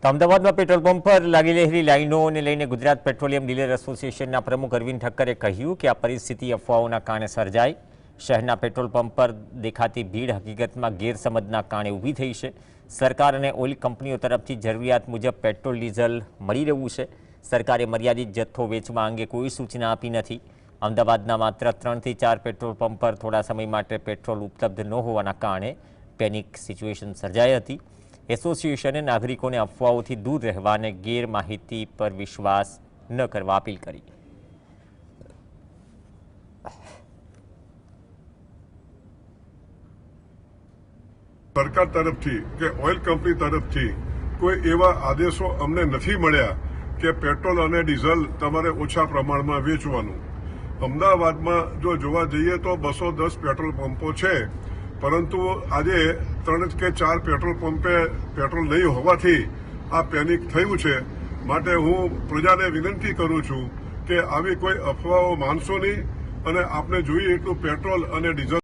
તો અમદાવાદમાં petrol pump પર લાગી રહેલી લાઈનોને લઈને ગુજરાત પેટ્રોલિયમ ડીલર એસોસિએશનના પ્રમુખ અરવિંદ ઠક્કરે કહ્યું કે આ પરિસ્થિતિ અફવાઓના કારણે સર્જાઈ. શહેરના પેટ્રોલ પંપ પર દેખાતી ભીડ હકીકતમાં ગેરસમજના કારણે ઊભી થઈ છે. સરકાર અને ઓઇલ કંપનીઓ તરફથી જરૂરિયાત મુજબ પેટ્રોલ ડીઝલ મળી રહ્યું છે. સરકારે મર્યાદિત જથ્થો વેચવા અંગે કોઈ સૂચના આપી નથી. અમદાવાદના માત્ર 3 થી 4 પેટ્રોલ પંપ પર થોડા સમય માટે પેટ્રોલ ઉપલબ્ધ ન હોવાના કારણે પેનિક સિચ્યુએશન સર્જાઈ હતી. એસોસિએશને નાગરિકોને અફવાઓથી દૂર રહેવા અને ગેરમાહિતી પર વિશ્વાસ ન કરવા અપીલ કરી. સરકાર તરફથી કે ઓઇલ કંપની તરફથી કોઈ એવા આદેશો અમને નથી મળ્યા કે પેટ્રોલ અને ડીઝલ તમારે ઓછા પ્રમાણમાં વેચવાનું. અમદાવાદમાં જો જોવા જઈએ તો 210 પેટ્રોલ પંપો છે, પરંતુ આજે 3 કે 4 પેટ્રોલ પંપે પેટ્રોલ નહીં હોવાથી આ પેનિક થયું છે. માટે હું પ્રજાને વિનંતી કરું છું કે આવી કોઈ અફવાઓ માનશો નહીં અને આપને જોઈએ એટલું પેટ્રોલ અને ડીઝલ